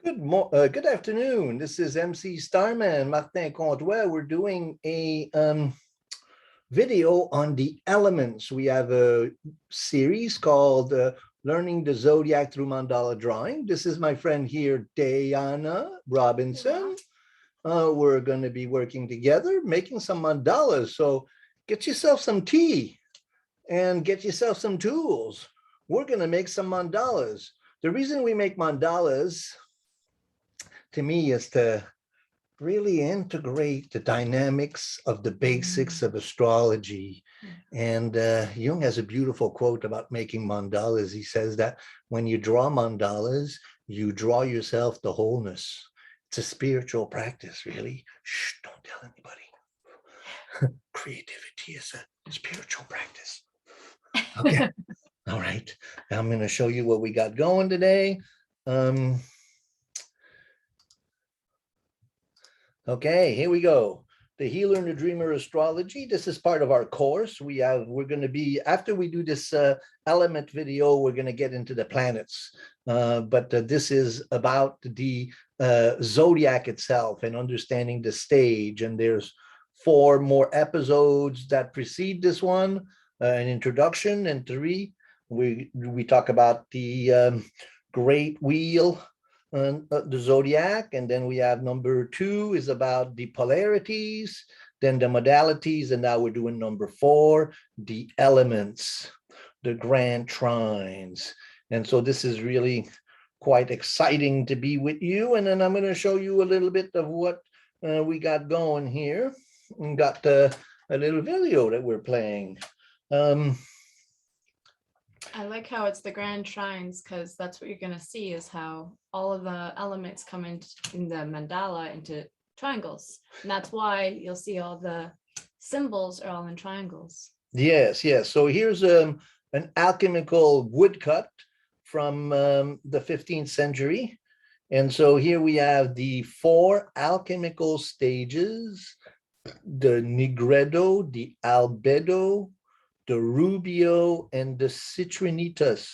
Good afternoon. This is MC Starman, Martin Contois. We're doing a video on the elements. We have a series called Learning the Zodiac through Mandala Drawing. This is my friend here, Diana Robinson. We're going to be working together, making some mandalas. So get yourself some tea and get yourself some tools. We're going to make some mandalas. The reason we make mandalas, to me, is to really integrate the dynamics of the basics of astrology. And Jung has a beautiful quote about making mandalas. He says that when you draw mandalas, you draw yourself to wholeness. It's a spiritual practice, really. Shh, don't tell anybody. Creativity is a spiritual practice. Okay. All right. Now I'm going to show you what we got going today. Okay, here we go. The Healer and the Dreamer Astrology. This is part of our course. We're going to be, after we do this element video, we're going to get into the planets. But this is about the zodiac itself and understanding the stage. And there's 4 more episodes that precede this one, an introduction, and 3, we talk about the Great Wheel, the zodiac, and then we have number 2 is about the polarities, then the modalities, and now we're doing number 4, the elements, the grand trines. And so this is really quite exciting to be with you. And then I'm going to show you a little bit of what we got going here. We got a little video that we're playing. I like how it's the grand trines, because that's what you're going to see is how all of the elements come in the mandala into triangles. And that's why you'll see all the symbols are all in triangles. Yes. So here's an alchemical woodcut from the 15th century. And so here we have the 4 alchemical stages, the nigredo, the albedo, the rubio, and the citrinitas.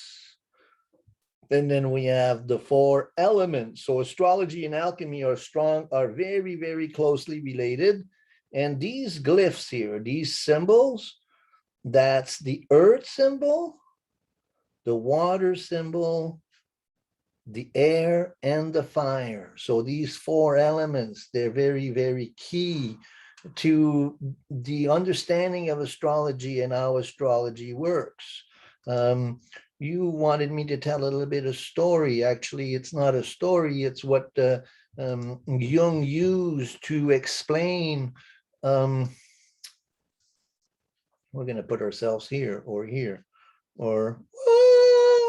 And then we have the 4 elements. So astrology and alchemy are very, very closely related. And these glyphs here, these symbols, that's the earth symbol, the water symbol, the air, and the fire. So these 4 elements, they're very, very key to the understanding of astrology and how astrology works. You wanted me to tell a little bit of story. Actually, it's not a story. It's what Jung used to explain. We're going to put ourselves here or here or,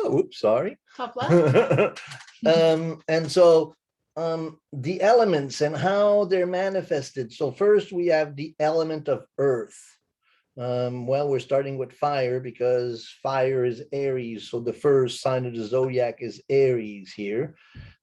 oops, sorry. Top left. And so the elements and how they're manifested. So first we have the element of earth. Well, we're starting with fire because fire is Aries. So the first sign of the zodiac is Aries here.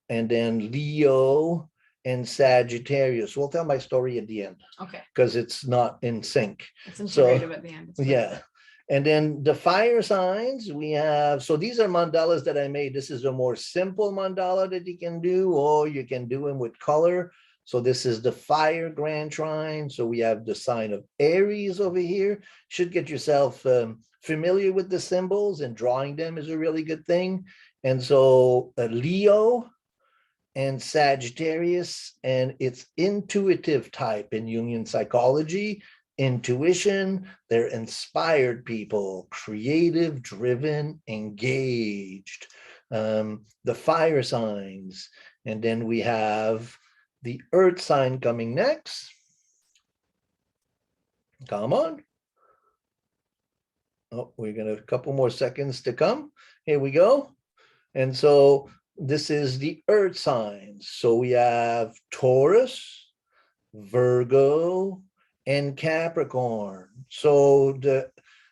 And then Leo and Sagittarius. We'll tell my story at the end. Okay. Because it's not in sync. It's integrated at the end. Yeah. And then the fire signs we have, so these are mandalas that I made. This is a more simple mandala that you can do, or you can do them with color. So this is the fire grand trine. So we have the sign of Aries over here. Should get yourself familiar with the symbols, and drawing them is a really good thing. And so Leo and Sagittarius, and it's intuitive type in Jungian psychology. Intuition, they're inspired people, creative, driven, engaged. The fire signs. And then we have the earth sign coming next. Come on. Oh, we're going to a couple more seconds to come. Here we go. And so this is the earth signs. So we have Taurus, Virgo, and Capricorn. So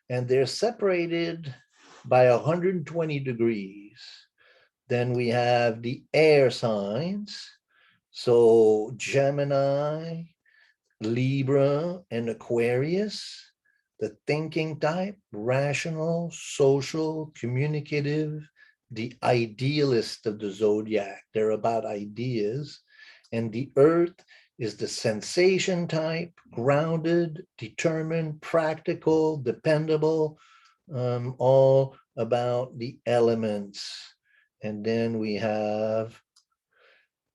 they're separated by 120 degrees. Then we have the air signs. So Gemini, Libra, and Aquarius. The thinking type, rational, social, communicative, the idealist of the zodiac. They're about ideas. And the earth is the sensation type, grounded, determined, practical, dependable, all about the elements. And then we have,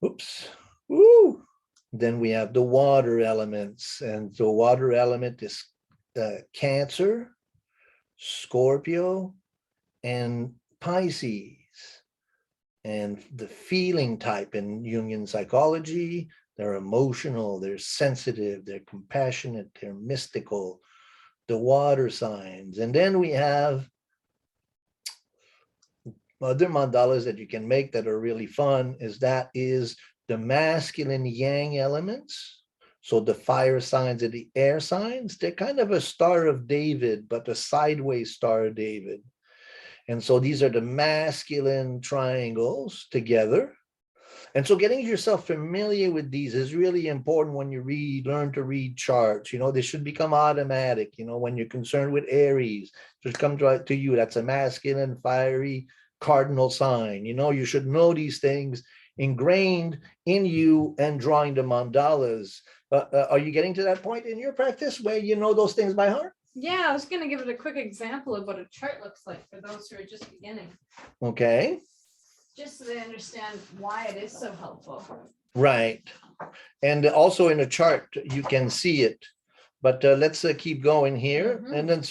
oops, woo. Then we have the water elements. And the water element is Cancer, Scorpio, and Pisces. And the feeling type in Jungian psychology, they're emotional, they're sensitive, they're compassionate, they're mystical, the water signs. And then we have other mandalas that you can make that are really fun, is the masculine yang elements. So the fire signs and the air signs, they're kind of a Star of David, but a sideways Star of David. And so these are the masculine triangles together. And so getting yourself familiar with these is really important when you learn to read charts. They should become automatic. When you're concerned with Aries, just come to you. That's a masculine, fiery cardinal sign. You should know these things ingrained in you and drawing the mandalas. Are you getting to that point in your practice where you know those things by heart? Yeah, I was going to give it a quick example of what a chart looks like for those who are just beginning. Okay. Just so they understand why it is so helpful. Right. And also in a chart, you can see it. But let's keep going here. Mm-hmm. And then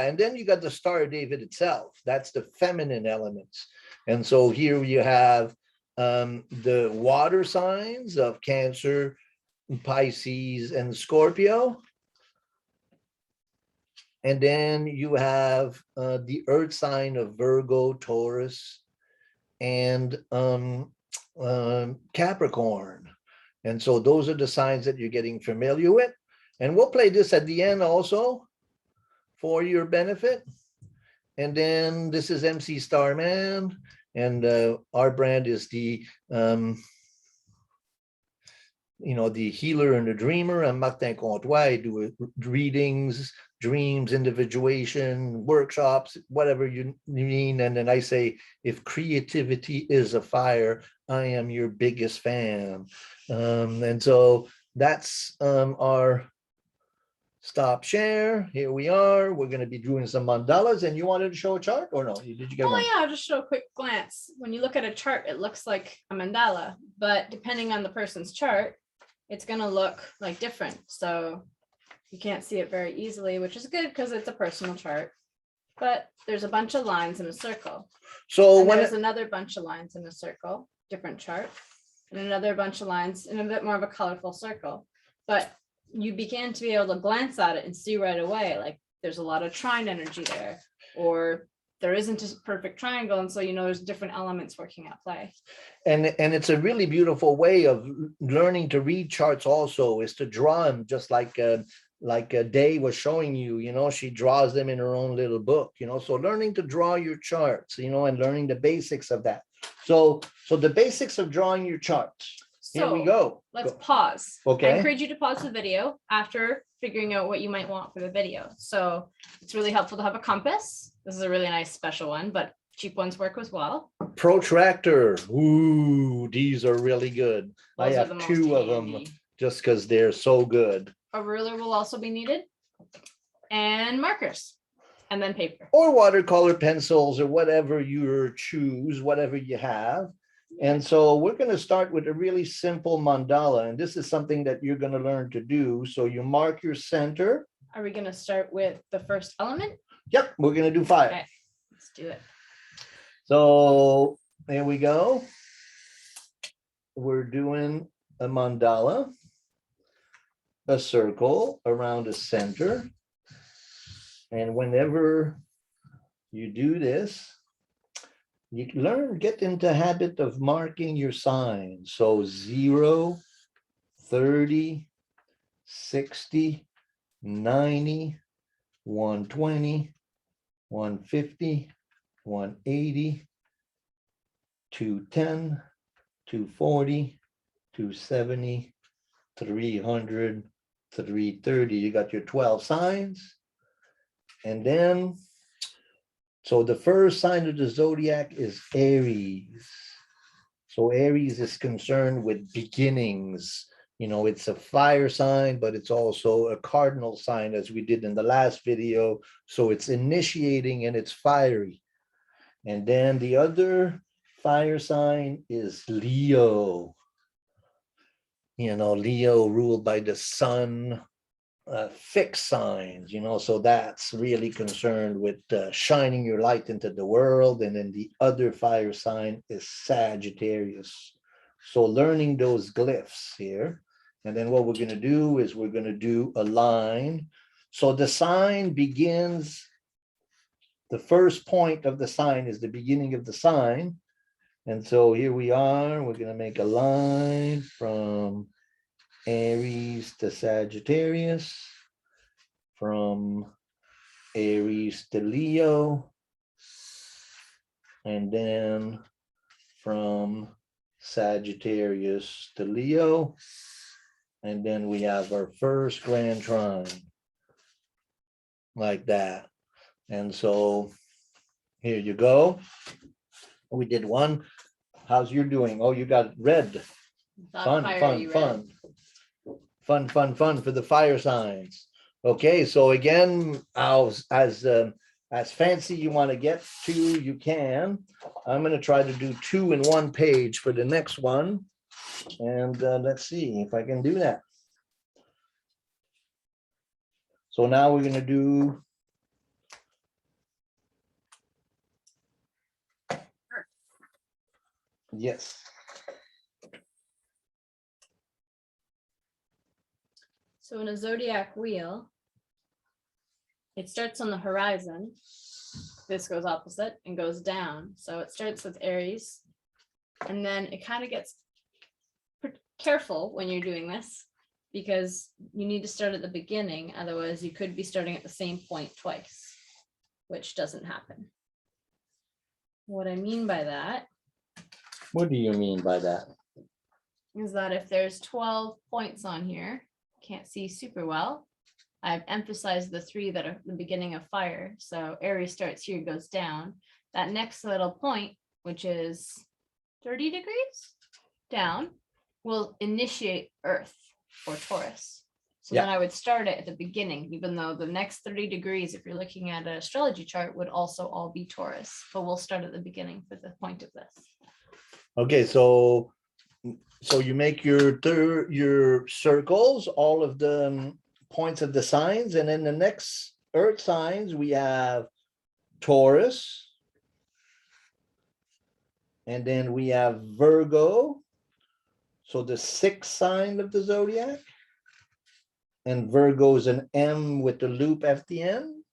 and then you got the Star of David itself. That's the feminine elements. And so here you have the water signs of Cancer, Pisces, and Scorpio. And then you have the earth sign of Virgo, Taurus, and Capricorn. And so those are the signs that you're getting familiar with. And we'll play this at the end also for your benefit. And then this is MC Starman. And our brand is the the healer and the dreamer. I'm Martin Comtois. I do readings, dreams, individuation, workshops, whatever you mean. And then I say, if creativity is a fire, I am your biggest fan. And so that's our stop share. Here we are. We're going to be doing some mandalas. And you wanted to show a chart or no? Did you get one? Yeah, I'll just show a quick glance. When you look at a chart, it looks like a mandala, but depending on the person's chart, it's going to look like different. So you can't see it very easily, which is good because it's a personal chart. But there's a bunch of lines in a circle. So when there's another bunch of lines in a circle, different chart, and another bunch of lines in a bit more of a colorful circle. But you begin to be able to glance at it and see right away, like there's a lot of trine energy there, or there isn't a perfect triangle. And so, there's different elements working at play. And it's a really beautiful way of learning to read charts also, is to draw them just like Day was showing you, she draws them in her own little book, so learning to draw your charts, and learning the basics of that. So the basics of drawing your charts. Here we go. Let's pause. Okay. I encourage you to pause the video after figuring out what you might want for the video. So it's really helpful to have a compass. This is a really nice special one, but cheap ones work as well. Protractor. Ooh, these are really good. Those I have two of them just because they're so good. A ruler will also be needed, and markers, and then paper. Or watercolor pencils or whatever you choose, whatever you have. And so we're going to start with a really simple mandala. And this is something that you're going to learn to do. So you mark your center. Are we going to start with the first element? Yep, we're going to do fire. Okay, let's do it. So there we go. We're doing a mandala, a circle around a center. And whenever you do this, you get into habit of marking your signs. So 0, 30, 60, 90, 120, 150, 180, 210, 240, 270, 300, 330. You got your 12 signs. And then So the first sign of the zodiac is Aries. So Aries is concerned with beginnings. You know, it's a fire sign, but it's also a cardinal sign, as we did in the last video. So it's initiating and it's fiery. And then the other fire sign is Leo. You know, Leo ruled by the sun, fixed signs, you know, so that's really concerned with shining your light into the world. And then the other fire sign is Sagittarius. So learning those glyphs here. And then what we're going to do is we're going to do a line. So the sign begins, the first point of the sign is the beginning of the sign. And so here we are, we're going to make a line from Aries to Sagittarius, from Aries to Leo, and then from Sagittarius to Leo, and then we have our first grand trine, like that. And so here you go. We did one. How's your doing? Oh, you got red. Fun for the fire signs. Okay, so again, as fancy you want to get to, you can. I'm going to try to do 2 in 1 page for the next one. And let's see if I can do that. So now we're going to do yes. So in a zodiac wheel, it starts on the horizon. This goes opposite and goes down. So it starts with Aries, and then it kind of gets careful when you're doing this, because you need to start at the beginning. Otherwise, you could be starting at the same point twice, which doesn't happen. What I mean by that. What do you mean by that? Is that if there's 12 points on here, can't see super well. I've emphasized the 3 that are the beginning of fire. So Aries starts here, goes down. That next little point, which is 30 degrees down, will initiate Earth or Taurus. So then I would start it at the beginning, even though the next 30 degrees, if you're looking at an astrology chart, would also all be Taurus. But we'll start at the beginning for the point of this. Okay, so you make your circles, all of the points of the signs, and then the next earth signs we have Taurus, and then we have Virgo, so the 6th sign of the zodiac, and Virgo is an M with the loop at the end.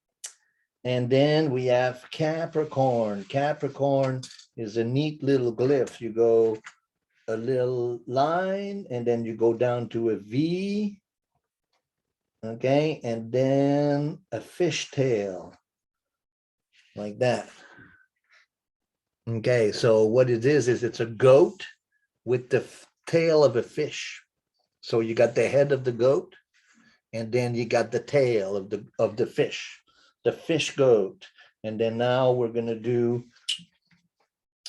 And then we have Capricorn. Capricorn is a neat little glyph. You go a little line, and then you go down to a V, okay, and then a fishtail, like that. Okay, so what it is it's a goat with the tail of a fish. So you got the head of the goat, and then you got the tail of the fish goat. And then now we're going to do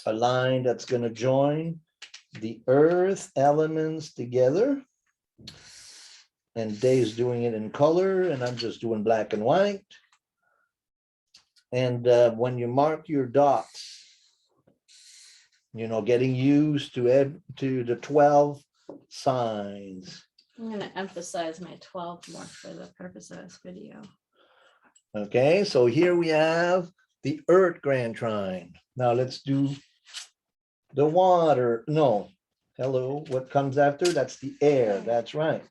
a line that's going to join the earth elements together. And Dave's doing it in color, and I'm just doing black and white. And when you mark your dots, you know, getting used to the 12 signs. I'm going to emphasize my 12 more for the purpose of this video. Okay, so here we have the Earth Grand Trine. Now let's do the water. No, hello, what comes after? That's the air. That's right.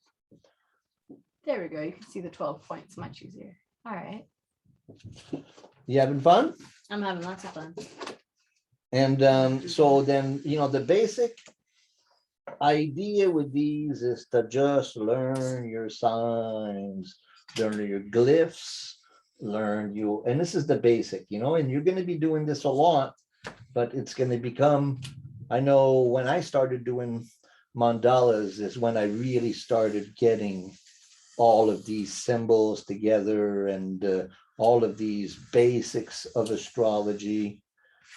There we go. You can see the 12 points much easier. All right. You having fun? I'm having lots of fun. And so then, you know, the basic idea with these is to just learn your signs, learn your glyphs, and this is the basic, you know, and you're going to be doing this a lot, but it's going to become, I know when I started doing mandalas is when I really started getting all of these symbols together and all of these basics of astrology.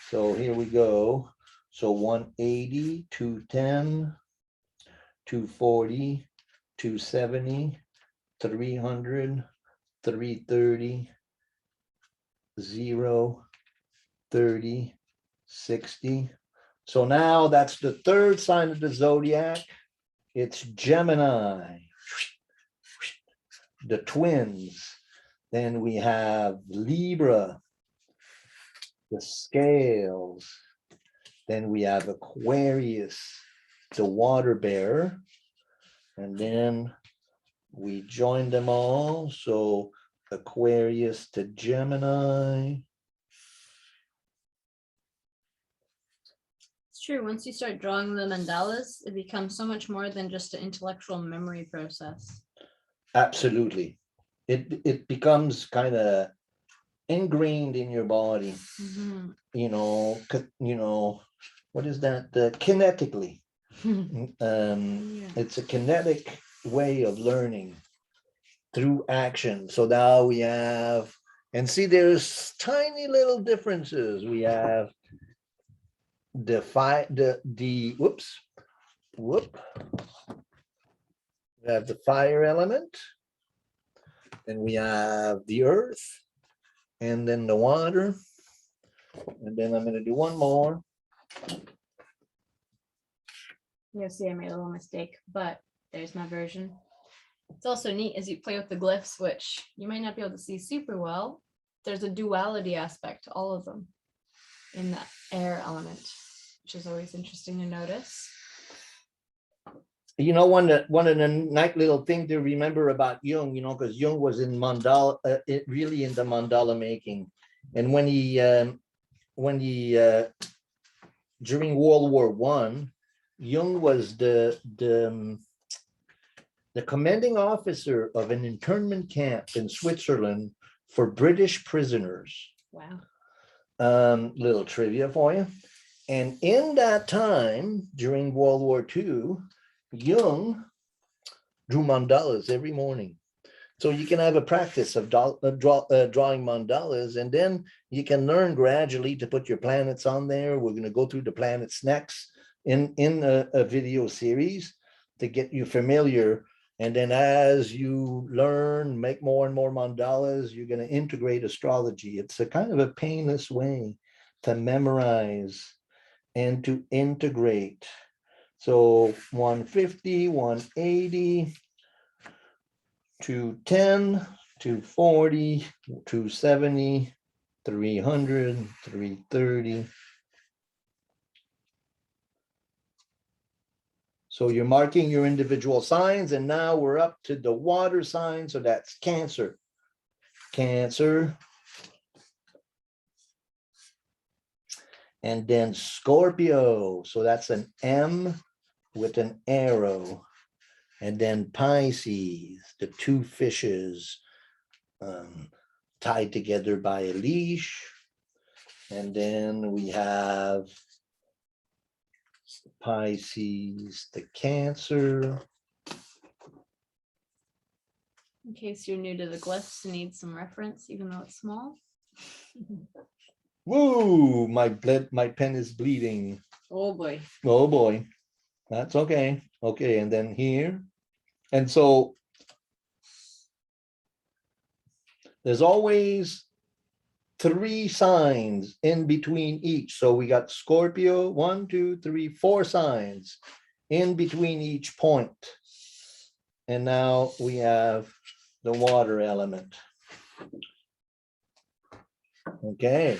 So here we go. So 180, 210, 240, 270, 300, 330, 0, 30, 60. So now that's the third sign of the zodiac. It's Gemini, the twins. Then we have Libra, the scales. Then we have Aquarius, the water bearer. And then we join them all. So Aquarius to Gemini. It's true. Once you start drawing the mandalas, it becomes so much more than just an intellectual memory process. Absolutely. It becomes kind of ingrained in your body. Mhm. You know, what is that? Kinetically. Yeah. It's a kinetic way of learning through action. So now we have, and see, there's tiny little differences. We have whoops, whoop. We have the fire element, and we have the earth, and then the water. And then I'm going to do one more. You'll see I made a little mistake, but there's my version. It's also neat as you play with the glyphs, which you might not be able to see super well. There's a duality aspect to all of them in the air element, which is always interesting to notice. You know, one of the nice little thing to remember about Jung, you know, because Jung was in mandala, really into mandala making, and when he during World War I, Jung was the commanding officer of an internment camp in Switzerland for British prisoners. Wow. Little trivia for you. And in that time, during World War II, Jung drew mandalas every morning. So you can have a practice of drawing mandalas, and then you can learn gradually to put your planets on there. We're going to go through the planets next in a video series to get you familiar. And then as you learn, make more and more mandalas, you're going to integrate astrology. It's a kind of a painless way to memorize and to integrate. So 150, 180, 210, 240, 270, 300, 330. So you're marking your individual signs, and now we're up to the water sign. So that's Cancer. Cancer. And then Scorpio. So that's an M with an arrow. And then Pisces, the two fishes tied together by a leash. And then we have Pisces, the Cancer. In case you're new to the glyphs and need some reference, even though it's small. Woo, my pen is bleeding. Oh boy. Oh boy, that's okay. Okay, and then here. And so there's always 3 signs in between each. So we got Scorpio, 1, 2, 3, 4 signs in between each point. And now we have the water element. Okay,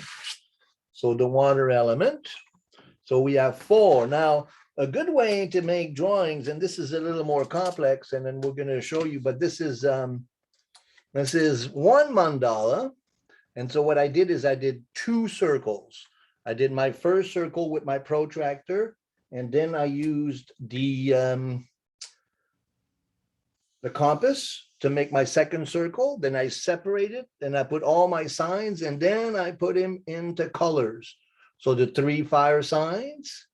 so the water element. So we have 4. Now, a good way to make drawings, and this is a little more complex, and then we're going to show you, but this is one mandala. And so what I did is I did 2 circles. I did my first circle with my protractor, and then I used the compass to make my second circle. Then I separated, then I put all my signs, and then I put them into colors. So the 3 fire signs,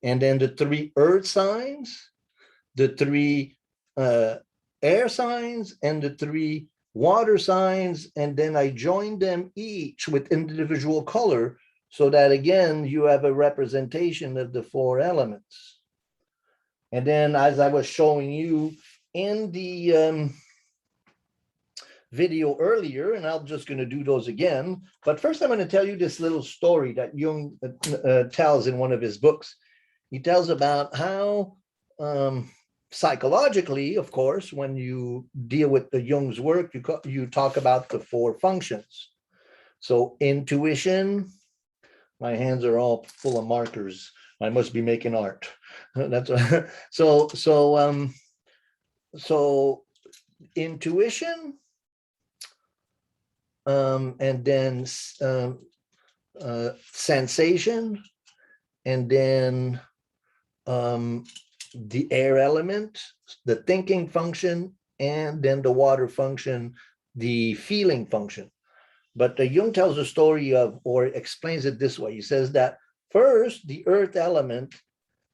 and then the 3 earth signs, the 3 air signs, and the 3 water signs, and then I joined them each with individual color so that again, you have a representation of the four elements. And then as I was showing you in the video earlier, and I'm just going to do those again. But first, I'm going to tell you this little story that Jung tells in one of his books. He tells about how psychologically, of course, when you deal with the Jung's work, you talk about the four functions. So intuition, my hands are all full of markers. I must be making art. That's so intuition, and then sensation, and then the air element, the thinking function, and then the water function, the feeling function. But Jung tells a story of, or explains it this way. He says that first, the earth element,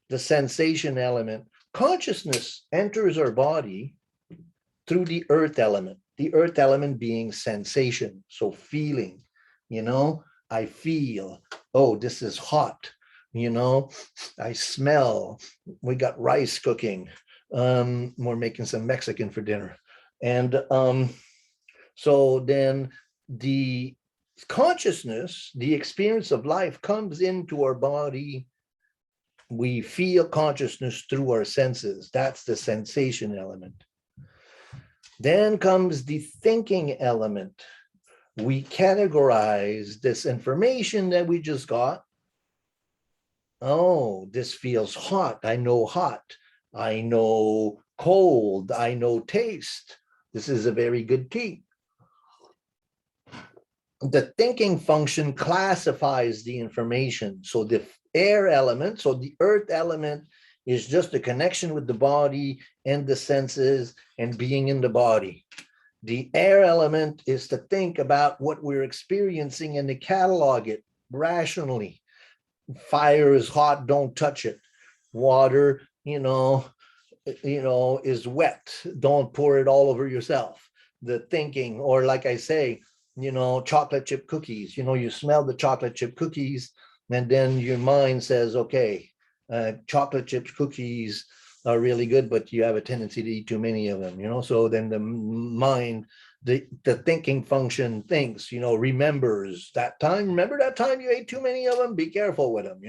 the sensation element, consciousness enters our body through the earth element being sensation. So feeling, I feel, oh, this is hot, I smell, we got rice cooking. We're making some Mexican for dinner. And so then the consciousness, the experience of life comes into our body. We feel consciousness through our senses. That's the sensation element. Then comes the thinking element. We categorize this information that we just got. Oh, this feels hot. I know hot. I know cold. I know taste. This is a very good tea. The thinking function classifies the information. So the air element, so the earth element is just a connection with the body and the senses and being in the body. The air element is to think about what we're experiencing and to catalog it rationally. Fire is hot, don't touch it. Water, is wet, don't pour it all over yourself. The thinking, or like I say, chocolate chip cookies, you smell the chocolate chip cookies, and then your mind says, okay, chocolate chip cookies are really good, but you have a tendency to eat too many of them, so then the mind, the thinking function thinks, remembers that time. Remember that time you ate too many of them? Be careful with them,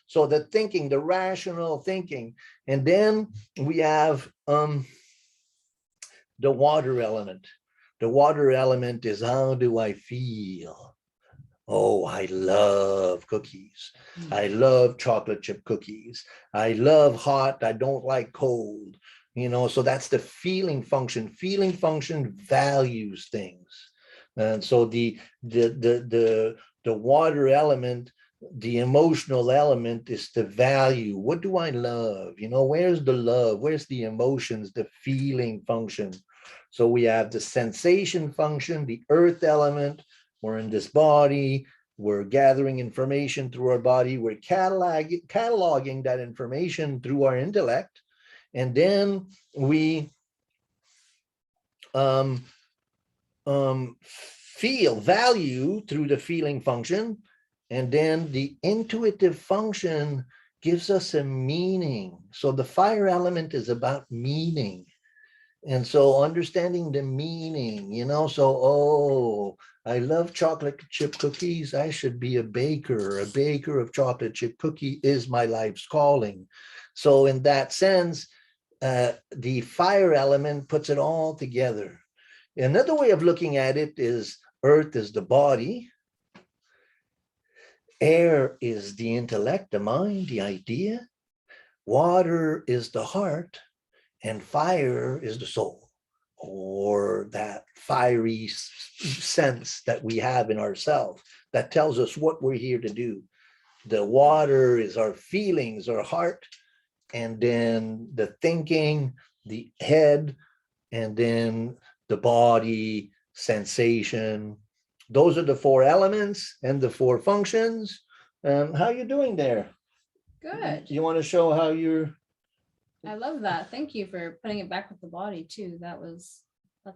So the thinking, the rational thinking. And then we have the water element. The water element is, how do I feel? Oh, I love cookies. I love chocolate chip cookies. I love hot. I don't like cold. So that's the feeling function. Feeling function values things. And so the water element, the emotional element, is the value. What do I love? Where's the love? Where's the emotions, the feeling function? So we have the sensation function, the earth element. We're in this body. We're gathering information through our body. We're cataloging that information through our intellect. And then we feel value through the feeling function. And then the intuitive function gives us a meaning. So the fire element is about meaning. And so understanding the meaning, so, I love chocolate chip cookies. I should be a baker. A baker of chocolate chip cookie is my life's calling. So in that sense, the fire element puts it all together. Another way of looking at it is earth is the body. Air is the intellect, the mind, the idea. Water is the heart. And fire is the soul, or that fiery sense that we have in ourselves that tells us what we're here to do. The water is our feelings, our heart, and then the thinking, the head, and then the body, sensation. Those are the four elements and the four functions. How are you doing there? Good. You want to show how you're... I love that. Thank you for putting it back with the body too. That's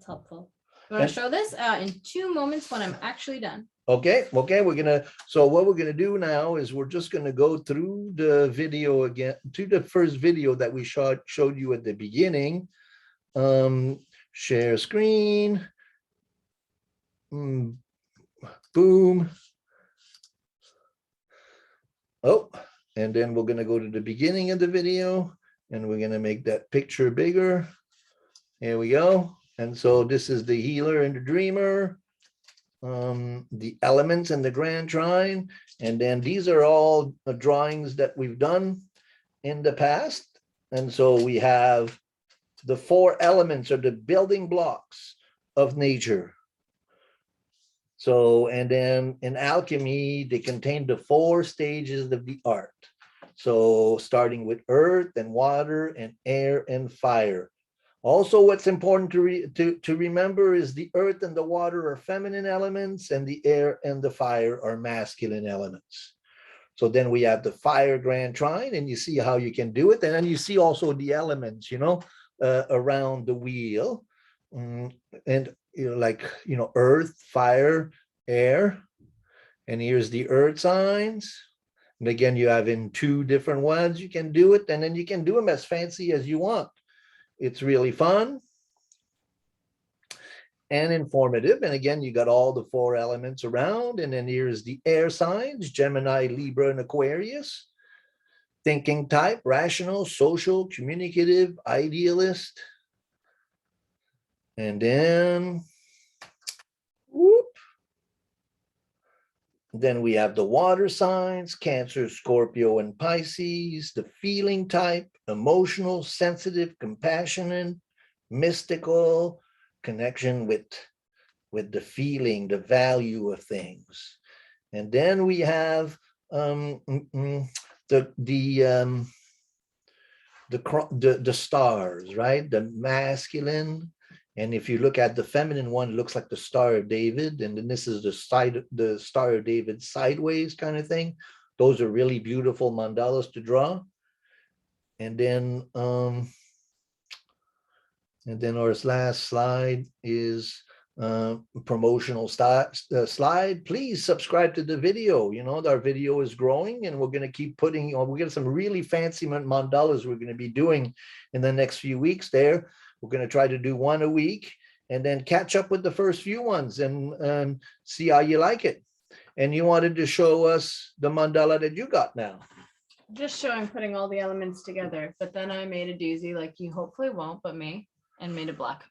helpful. You want to show this in 2 moments when I'm actually done. Okay, so what we're gonna do now is we're just gonna go through the video again, to the first video that we showed you at the beginning. Share screen. Boom. Oh, and then we're gonna go to the beginning of the video and we're gonna make that picture bigger. Here we go. And so this is the healer and the dreamer. The elements and the grand trine, and then these are all the drawings that we've done in the past. And so we have the 4 elements or the building blocks of nature. So, and then in alchemy, they contain the 4 stages of the art. So starting with earth and water and air and fire. Also, what's important to remember is the earth and the water are feminine elements and the air and the fire are masculine elements. So then we have the fire grand trine, and you see how you can do it. And then you see also the elements, around the wheel. And earth, fire, air. And here's the earth signs. And again, you have in 2 different ones, you can do it. And then you can do them as fancy as you want. It's really fun and informative. And again, you got all the 4 elements around. And then here's the air signs, Gemini, Libra, and Aquarius. Thinking type, rational, social, communicative, idealist. And then, then we have the water signs, Cancer, Scorpio, and Pisces. The feeling type, emotional, sensitive, compassionate, mystical, connection with the feeling, the value of things. And then we have the stars, right? The masculine. And if you look at the feminine one, it looks like the Star of David. And then this is the Star of David sideways kind of thing. Those are really beautiful mandalas to draw. And then our last slide is promotional slide. Please subscribe to the video. Our video is growing, and we're going to keep putting, we got some really fancy mandalas we're going to be doing in the next few weeks there. We're going to try to do 1 a week and then catch up with the first few ones and see how you like it. And you wanted to show us the mandala that you got now. Just showing putting all the elements together, but then I made a doozy like you hopefully won't, but me, and made it black.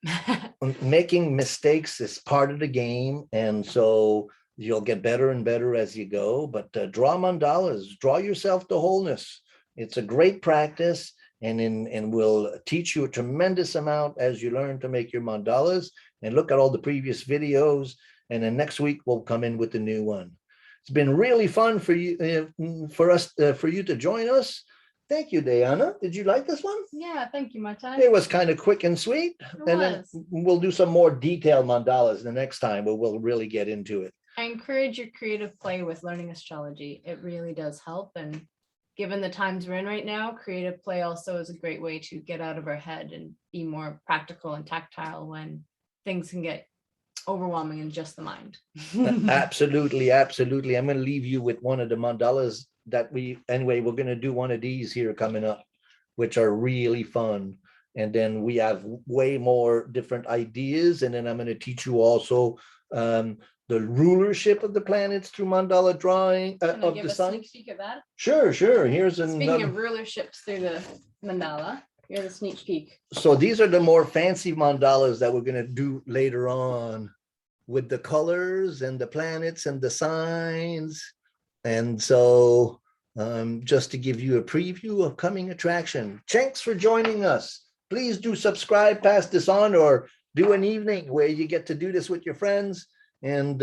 Making mistakes is part of the game. And so you'll get better and better as you go, but draw mandalas, draw yourself to wholeness. It's a great practice. And will teach you a tremendous amount as you learn to make your mandalas. And look at all the previous videos. And then next week we'll come in with a new one. It's been really fun for you, for you to join us. Thank you, Diana. Did you like this one? Yeah, thank you, my time. It was kind of quick and sweet. Then we'll do some more detailed mandalas the next time, where we'll really get into it. I encourage your creative play with learning astrology. It really does help. And given the times we're in right now, creative play also is a great way to get out of our head and be more practical and tactile when things can get overwhelming in just the mind. Absolutely. I'm going to leave you with one of the mandalas that we're going to do one of these here coming up, which are really fun. And then we have way more different ideas. And then I'm going to teach you also the rulership of the planets through mandala drawing of the sun. Sneak peek of that? Sure. Here's another. Speaking of rulerships through the mandala, here's a sneak peek. So these are the more fancy mandalas that we're going to do later on with the colors and the planets and the signs. And so just to give you a preview of coming attraction. Thanks for joining us. Please do subscribe, pass this on, or do an evening where you get to do this with your friends. And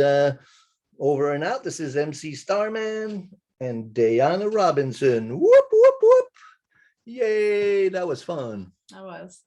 over and out, this is MC Starman and Diana Robinson. Whoop, whoop, whoop. Yay, that was fun. That was.